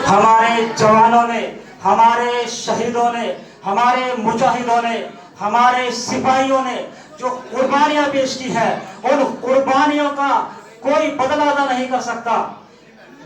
हमारे जवानों ने, हमारे शहीदों ने, हमारे मुजाहिदों ने, हमारे सिपाहियों ने जो कुर्बानियां पेश की है, उन कुर्बानियों का कोई बदला अदा नहीं कर सकता।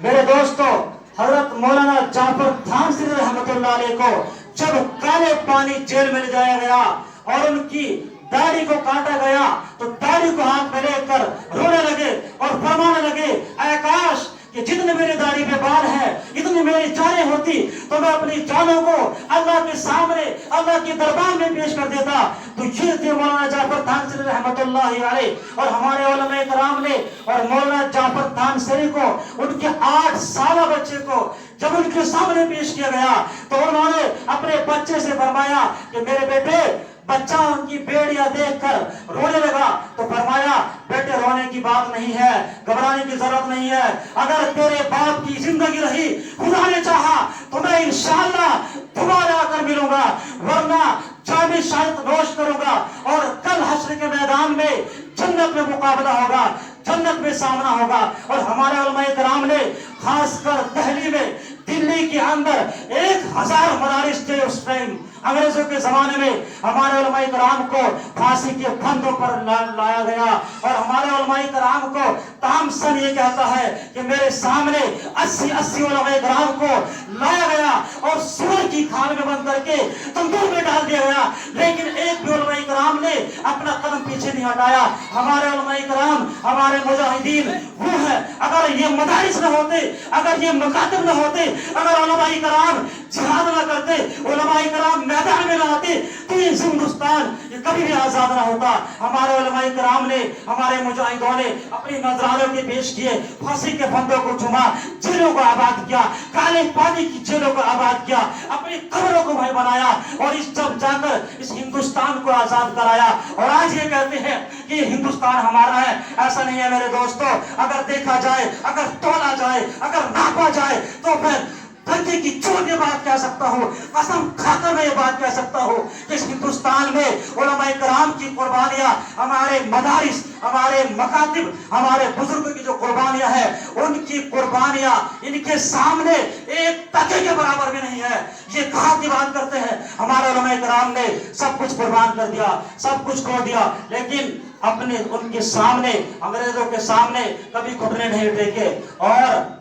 मेरे दोस्तों, हजरत मौलाना जाफर थानसी रहमतुल्लाह अलैह को जब काले पानी जेल में ले जाया गया और उनकी दाढ़ी को काटा गया तो दाढ़ी को हाथ में लेकर रोने लगे और फरमाने लगे, ऐ काश कि जितने मेरे दाढ़ी पे बाल है, इतनी मेरी जानें होती तो मैं अपनी जानों को अल्लाह के सामने, अल्लाह के दरबार में पेश कर देता। तो ये थे मौलाना जाफर थानसी रहमतुल्लाह अलैह। और हमारे उलमा कराम ने और मौलाना जाफर थानसी को उनके 8 साल बच्चे को जब उनके सामने पेश किया गया तो उन्होंने अपने बच्चे से फरमाया कि मेरे बेटे, बच्चा उनकी बेड़ियां देखकर रोने लगा तो फरमाया, बेटे रोने की बात नहीं है, घबराने की जरूरत नहीं है। अगर तेरे बाप की जिंदगी रही, खुदा ने चाहा तो मैं इंशाअल्लाह दोबारा आकर मिलूंगा, वरना जामे शायद नोश करूंगा और कल हश्र के मैदान में जन्नत में मुकाबला होगा, जन्नत में सामना होगा। और हमारे उलमा कराम ने खासकर दिल्ली में, दिल्ली के अंदर 1000 मदारिस थे उस टाइम अंग्रेजों के जमाने में। हमारे उलमा कराम को फांसी के फंदों पर लाया गया और हमारे उलमा कराम को तामसन ये कहता है कि मेरे सामने 80 उलमा कराम को लाया गया और सूअर की खाल में बंद करके तंदूर में डाल दिया गया, लेकिन एक भी उलमा कराम ने अपना कदम पीछे नहीं हटाया। हमारे उलमा कराम, हमारे मुजाहिदीन वो है। अगर ये मदारिस न होते, अगर ये मकातब न होते, अगर उलमा कराम जिहाद न करते, उलमा कराम मैदान में न आते तो ये हिंदुस्तान ये कभी भी आजाद ना होता। हमारे उलमा कराम ने, हमारे मुजाहिदों ने अपनी नजरानों के पेश किए, फांसी के फंदों को चुमा, जेलों को आबाद किया, काले पानी की जेलों को आबाद किया, अपनी कब्रों को भाई बनाया और इस जब जाकर इस हिंदुस्तान को आजाद कराया। और आज ये कहते हैं कि हिंदुस्तान हमारा है, ऐसा नहीं है मेरे दोस्तों। अगर देखा जाए, अगर तोला जाए, अगर नापा जाए तो फिर धरती की चोट ये बात कह सकता हूँ, कसम खाकर मैं ये बात कह सकता हूँ कि इस हिंदुस्तान में उलमा कराम की कुर्बानियां, हमारे मदारिस, हमारे मकातिब, हमारे बुजुर्गों की जो कुर्बानियां है, उनकी कुर्बानियां इनके सामने एक टके के बराबर भी नहीं है। ये कहाँ की बात करते हैं? हमारे उलमा कराम ने सब कुछ कुर्बान कर दिया, सब कुछ खो दिया, लेकिन अपने उनके सामने, अंग्रेजों के सामने कभी घुटने नहीं टेके और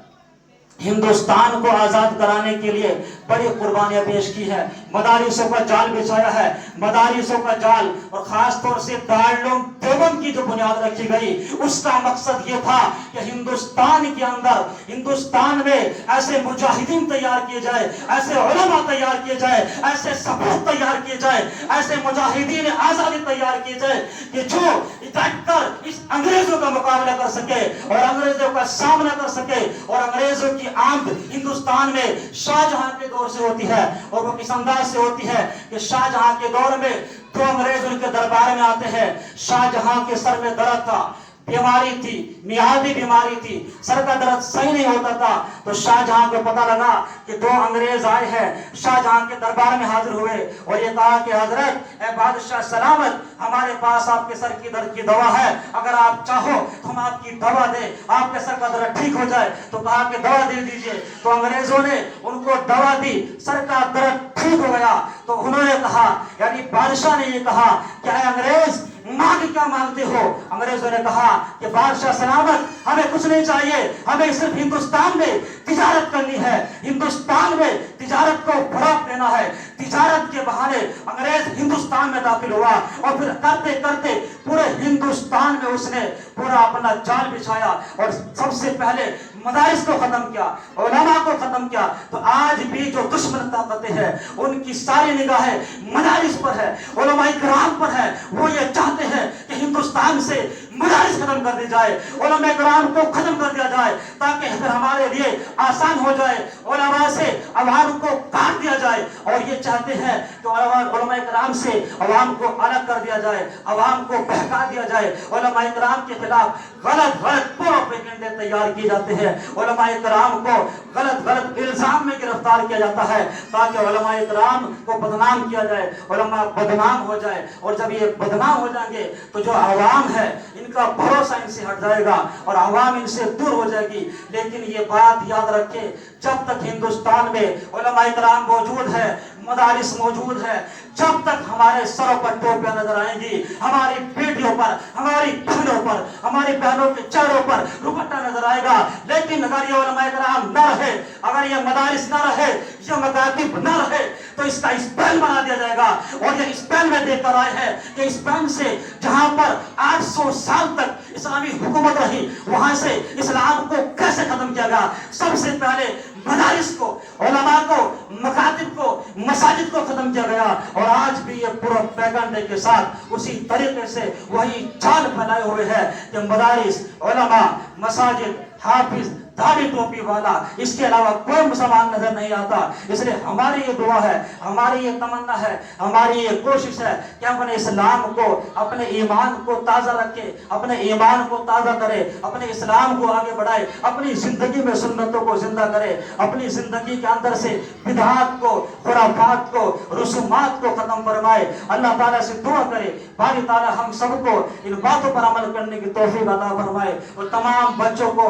हिंदुस्तान को आजाद कराने के लिए बड़ी कुर्बानियां पेश की है। मदारिसों का जाल बिछाया है, मदारिसों का जाल, और खास तौर से दारुल देवबंद की जो बुनियाद रखी गई उसका मकसद ये था कि हिंदुस्तान के अंदर, हिंदुस्तान में ऐसे मुजाहिदीन तैयार किए जाए, ऐसे उलमा तैयार किए जाए, ऐसे सपूत तैयार किए जाए, ऐसे मुजाहिदीन आजादी तैयार किए जाए कि जो डटकर इस अंग्रेजों का मुकाबला कर सके और अंग्रेजों का सामना कर सके। और अंग्रेजों की आमद हिंदुस्तान में शाहजहां के दौर से होती है और वो किस अंदाज से होती है कि शाहजहां के दौर में दो अंग्रेज उनके दरबार में आते हैं। शाहजहां के सर में दर्द था, बीमारी थी, मियादी बीमारी थी, सर का दर्द सही नहीं होता था। तो शाहजहां को पता लगा कि दो अंग्रेज आए हैं, शाहजहां के दरबार में हाजिर हुए और ये कहा कि हजरत, ए बादशाह सलामत, हमारे पास आपके सर की दर्द की दवा है, अगर आप चाहो तो हम आपकी दवा दें, आपके सर का दर्द ठीक हो जाए। तो कहा कि दवा दे दीजिए। तो अंग्रेजों ने उनको दवा दी, सर का दर्द ठीक हो गया। तो उन्होंने कहा, यानी बादशाह ने ये कहा, क्या है अंग्रेज, मांग क्या मांगते हो? अंग्रेजों ने कहा कि बादशाह सलामत, हमें कुछ नहीं चाहिए, हमें सिर्फ हिंदुस्तान में तिजारत करनी है, हिंदुस्तान में तिजारत को फरोग देना है। तिजारत के बहाने अंग्रेज हिंदुस्तान में दाखिल हुआ और फिर करते करते पूरे हिंदुस्तान में उसने पूरा अपना जाल बिछाया और सबसे पहले मदारिस को खत्म किया, उलमा को खत्म किया। तो आज भी जो दुश्मन ताकतें हैं उनकी सारी निगाहें मदारिस पर है, उलमा कराम पर है। वो ये चाहते हैं कि हिंदुस्तान से मदारिस खत्म कर दी जाए, उलमा कराम को खत्म कर दिया जाए, ताकि फिर हमारे लिए आसान हो जाए, उलमा से अवाम को काट दिया जाए। और ये चाहते हैं कि उलमा कराम से अवाम को अलग कर दिया जाए, अवाम को बहका दिया जाए। उलमा कराम के खिलाफ गलत गलत प्रोपेगेंडे तैयार किए जाते हैं, उलमा कराम को गलत गलत الزام میں گرفتار کیا جاتا ہے تاکہ علماء کرام کو بدنام کیا جائے، علماء بدنام ہو جائے، اور جب یہ بدنام ہو جائیں گے تو جو عوام ہے ان کا بھروسہ ان سے ہٹ جائے گا اور عوام ان سے دور ہو جائے گی۔ لیکن یہ بات یاد رکھے، جب تک ہندوستان میں علماء کرام موجود ہے، مدارس موجود ہے، جب تک ہمارے سروں پر ٹوپیاں نظر آئیں گی، ہماری بیٹیوں پر، ہماری بہنوں پر، ہماری بہنوں کے چہروں پر دوپٹہ نظر آئے گا۔ لیکن اگر یہ علماء کرام نہ رہے، اگر یہ مدارس نہ رہے، یہ مکاتب نہ رہے، تو اس کا اسپیل بنا دیا جائے گا۔ اور یہ اسپیل میں دیکھ کر آئے ہیں کہ اسپین سے جہاں پر 800 سال تک اسلامی حکومت رہی، وہاں سے اسلام کو کیسے ختم کیا گیا؟ سب سے پہلے مدارس کو، علماء کو، مکاتب کو، مساجد کو ختم کیا گیا، اور آج بھی یہ پروپیگنڈے کے ساتھ اسی طریقے سے وہی چال پھیلائے ہوئے ہے کہ مدارس، علماء، مساجد، حافظ، داڑھی ٹوپی والا، اس کے علاوہ کوئی مسلمان نظر نہیں آتا۔ اس لیے ہماری یہ دعا ہے، ہماری یہ تمنا ہے، ہماری یہ کوشش ہے کہ اپنے اسلام کو، اپنے ایمان کو تازہ رکھے، اپنے ایمان کو تازہ کرے، اپنے اسلام کو آگے بڑھائے، اپنی زندگی میں سنتوں کو زندہ کرے، اپنی زندگی کے اندر سے بدعات کو، خرافات کو، رسومات کو ختم فرمائے۔ اللہ تعالیٰ سے دعا کرے باری تعالیٰ ہم سب کو ان باتوں پر عمل کرنے کی توفیق عطا فرمائے، اور تمام بچوں کو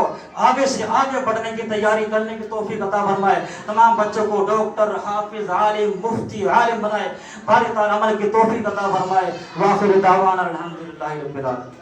آگے سے آگے بڑھنے کی تیاری کرنے کی توفیق عطا فرمائے، تمام بچوں کو ڈاکٹر، حافظ، عالم، مفتی، عالم بنائے، باری تعالیٰ عمل کی توفیق عطا فرمائے۔ وآخر دعوانا الحمدللہ رب العالمین۔